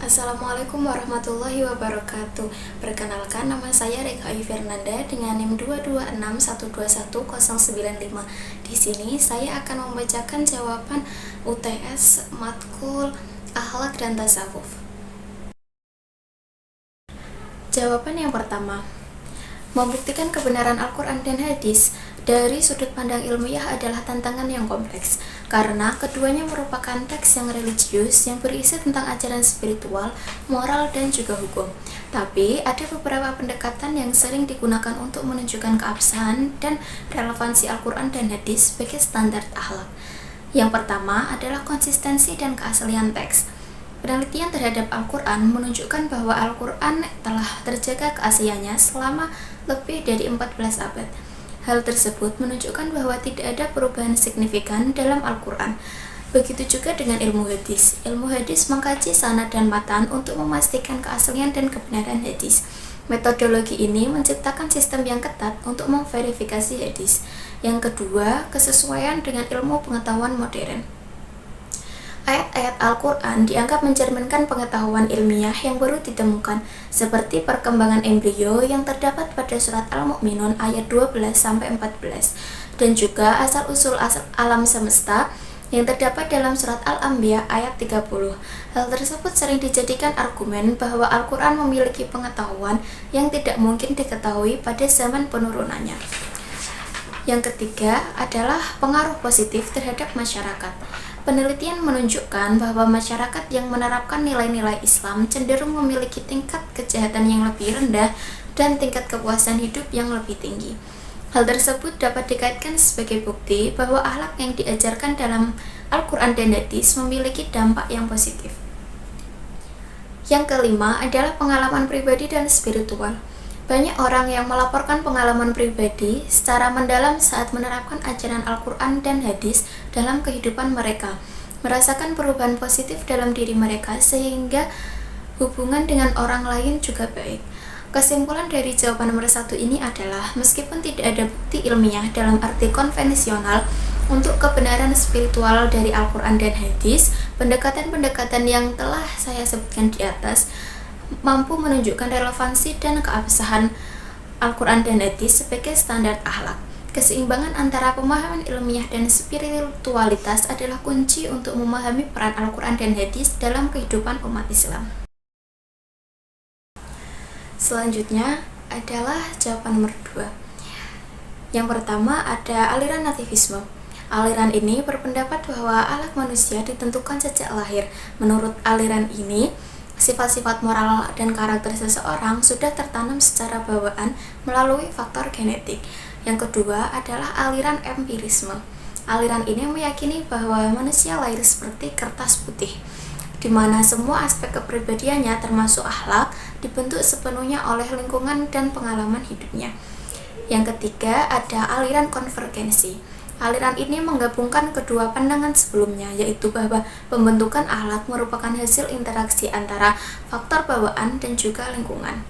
Assalamualaikum warahmatullahi wabarakatuh. Perkenalkan, nama saya Reka Ayu Fernanda dengan NIM 226121095. Di sini saya akan membacakan jawaban UTS matkul Akhlak dan Tasawuf. Jawaban yang pertama, membuktikan kebenaran Al-Quran dan Hadis dari sudut pandang ilmiah adalah tantangan yang kompleks, karena keduanya merupakan teks yang religius yang berisi tentang ajaran spiritual, moral, dan juga hukum. Tapi, ada beberapa pendekatan yang sering digunakan untuk menunjukkan keabsahan dan relevansi Al-Quran dan Hadis sebagai standar akhlak. Yang pertama adalah konsistensi dan keaslian teks. Penelitian terhadap Al-Quran menunjukkan bahwa Al-Quran telah terjaga keasliannya selama lebih dari 14 abad. Hal tersebut menunjukkan bahwa tidak ada perubahan signifikan dalam Al-Quran. Begitu juga dengan ilmu hadis. Ilmu hadis mengkaji sanad dan matan untuk memastikan keaslian dan kebenaran hadis. Metodologi ini menciptakan sistem yang ketat untuk memverifikasi hadis. Yang kedua, kesesuaian dengan ilmu pengetahuan modern. Ayat-ayat Al-Quran dianggap mencerminkan pengetahuan ilmiah yang baru ditemukan, seperti perkembangan embrio yang terdapat pada surat Al-Mu'minun ayat 12-14, dan juga asal-usul alam semesta yang terdapat dalam surat Al-Anbiya ayat 30. Hal tersebut sering dijadikan argumen bahwa Al-Quran memiliki pengetahuan yang tidak mungkin diketahui pada zaman penurunannya. Yang ketiga adalah pengaruh positif terhadap masyarakat. Penelitian menunjukkan bahwa masyarakat yang menerapkan nilai-nilai Islam cenderung memiliki tingkat kejahatan yang lebih rendah dan tingkat kepuasan hidup yang lebih tinggi. Hal tersebut dapat dikaitkan sebagai bukti bahwa akhlak yang diajarkan dalam Al-Quran dan Hadis memiliki dampak yang positif. Yang kelima adalah pengalaman pribadi dan spiritual. Banyak orang yang melaporkan pengalaman pribadi secara mendalam saat menerapkan ajaran Al-Quran dan Hadis dalam kehidupan mereka, merasakan perubahan positif dalam diri mereka sehingga hubungan dengan orang lain juga baik. Kesimpulan dari jawaban nomor 1 ini adalah, meskipun tidak ada bukti ilmiah dalam arti konvensional untuk kebenaran spiritual dari Al-Quran dan Hadis, pendekatan-pendekatan yang telah saya sebutkan di atas mampu menunjukkan relevansi dan keabsahan Al-Quran dan Hadis sebagai standar akhlak. Keseimbangan antara pemahaman ilmiah dan spiritualitas adalah kunci untuk memahami peran Al-Quran dan Hadis dalam kehidupan umat Islam. Selanjutnya adalah jawaban nomor 2. Yang pertama ada aliran nativisme. Aliran ini berpendapat bahwa akhlak manusia ditentukan sejak lahir. Menurut aliran ini, sifat-sifat moral dan karakter seseorang sudah tertanam secara bawaan melalui faktor genetik. Yang kedua adalah aliran empirisme. Aliran ini meyakini bahwa manusia lahir seperti kertas putih, di mana semua aspek kepribadiannya termasuk akhlak dibentuk sepenuhnya oleh lingkungan dan pengalaman hidupnya. Yang ketiga ada aliran konvergensi. Aliran ini menggabungkan kedua pandangan sebelumnya, yaitu bahwa pembentukan akhlak merupakan hasil interaksi antara faktor bawaan dan juga lingkungan.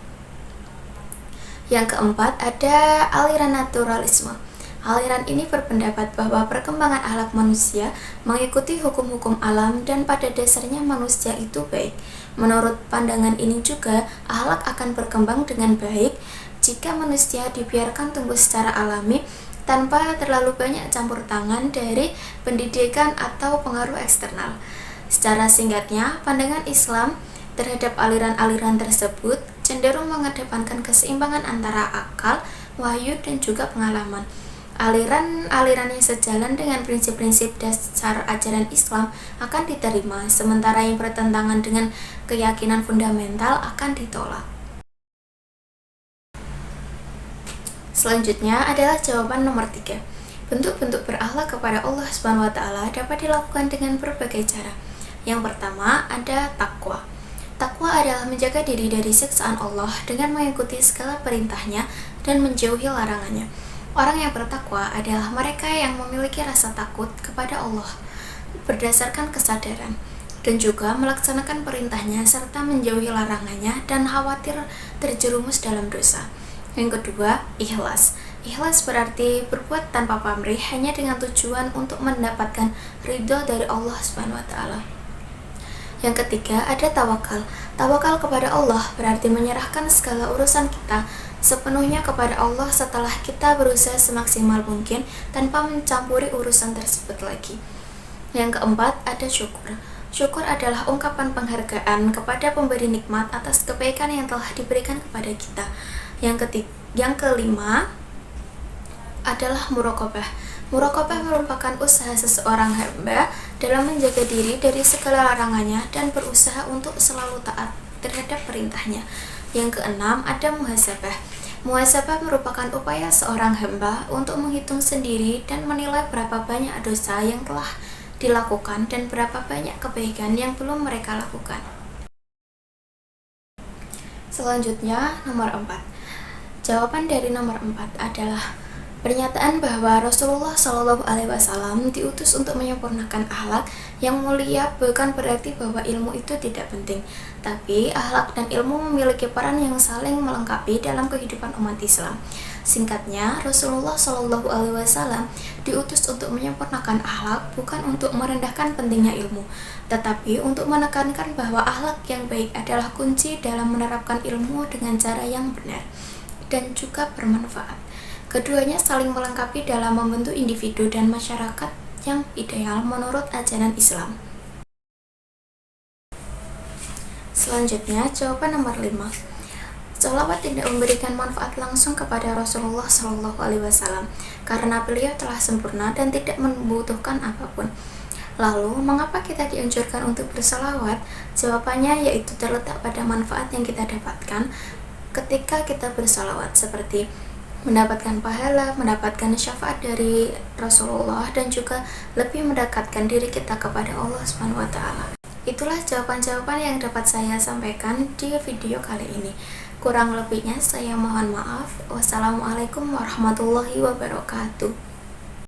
Yang keempat ada aliran naturalisme. Aliran ini berpendapat bahwa perkembangan akhlak manusia mengikuti hukum-hukum alam dan pada dasarnya manusia itu baik. Menurut pandangan ini juga, akhlak akan berkembang dengan baik jika manusia dibiarkan tumbuh secara alami tanpa terlalu banyak campur tangan dari pendidikan atau pengaruh eksternal. Secara singkatnya, pandangan Islam terhadap aliran-aliran tersebut cenderung mengedepankan keseimbangan antara akal, wahyu, dan juga pengalaman. Aliran-aliran yang sejalan dengan prinsip-prinsip dasar ajaran Islam akan diterima, sementara yang bertentangan dengan keyakinan fundamental akan ditolak. Selanjutnya adalah jawaban nomor 3. Bentuk-bentuk berakhlak kepada Allah SWT dapat dilakukan dengan berbagai cara. Yang pertama ada takwa. Takwa adalah menjaga diri dari siksaan Allah dengan mengikuti segala perintahnya dan menjauhi larangannya. Orang yang bertakwa adalah mereka yang memiliki rasa takut kepada Allah berdasarkan kesadaran, dan juga melaksanakan perintahnya serta menjauhi larangannya dan khawatir terjerumus dalam dosa. Yang kedua, ikhlas. Ikhlas berarti berbuat tanpa pamrih hanya dengan tujuan untuk mendapatkan ridho dari Allah SWT. Yang ketiga ada tawakal. Tawakal kepada Allah berarti menyerahkan segala urusan kita sepenuhnya kepada Allah setelah kita berusaha semaksimal mungkin tanpa mencampuri urusan tersebut lagi. Yang keempat ada syukur. Syukur adalah ungkapan penghargaan kepada pemberi nikmat atas kebaikan yang telah diberikan kepada kita. Yang kelima adalah muraqabah. Muraqabah merupakan usaha seseorang hamba dalam menjaga diri dari segala larangannya dan berusaha untuk selalu taat terhadap perintahnya. Yang keenam ada muhasabah. Muhasabah merupakan upaya seorang hamba untuk menghitung sendiri dan menilai berapa banyak dosa yang telah dilakukan dan berapa banyak kebaikan yang belum mereka lakukan. Selanjutnya nomor 4. Jawaban dari nomor 4 adalah pernyataan bahwa Rasulullah SAW diutus untuk menyempurnakan akhlak yang mulia bukan berarti bahwa ilmu itu tidak penting, tapi akhlak dan ilmu memiliki peran yang saling melengkapi dalam kehidupan umat Islam. Singkatnya, Rasulullah SAW diutus untuk menyempurnakan akhlak bukan untuk merendahkan pentingnya ilmu, tetapi untuk menekankan bahwa akhlak yang baik adalah kunci dalam menerapkan ilmu dengan cara yang benar dan juga bermanfaat. Keduanya saling melengkapi dalam membentuk individu dan masyarakat yang ideal menurut ajaran Islam. Selanjutnya, jawaban nomor 5. Sholawat tidak memberikan manfaat langsung kepada Rasulullah SAW karena beliau telah sempurna dan tidak membutuhkan apapun. Lalu, mengapa kita dianjurkan untuk bersolawat? Jawabannya yaitu terletak pada manfaat yang kita dapatkan ketika kita bersolawat, seperti mendapatkan pahala, mendapatkan syafaat dari Rasulullah, dan juga lebih mendekatkan diri kita kepada Allah SWT. Itulah jawaban-jawaban yang dapat saya sampaikan di video kali ini. Kurang lebihnya saya mohon maaf. Wassalamualaikum warahmatullahi wabarakatuh.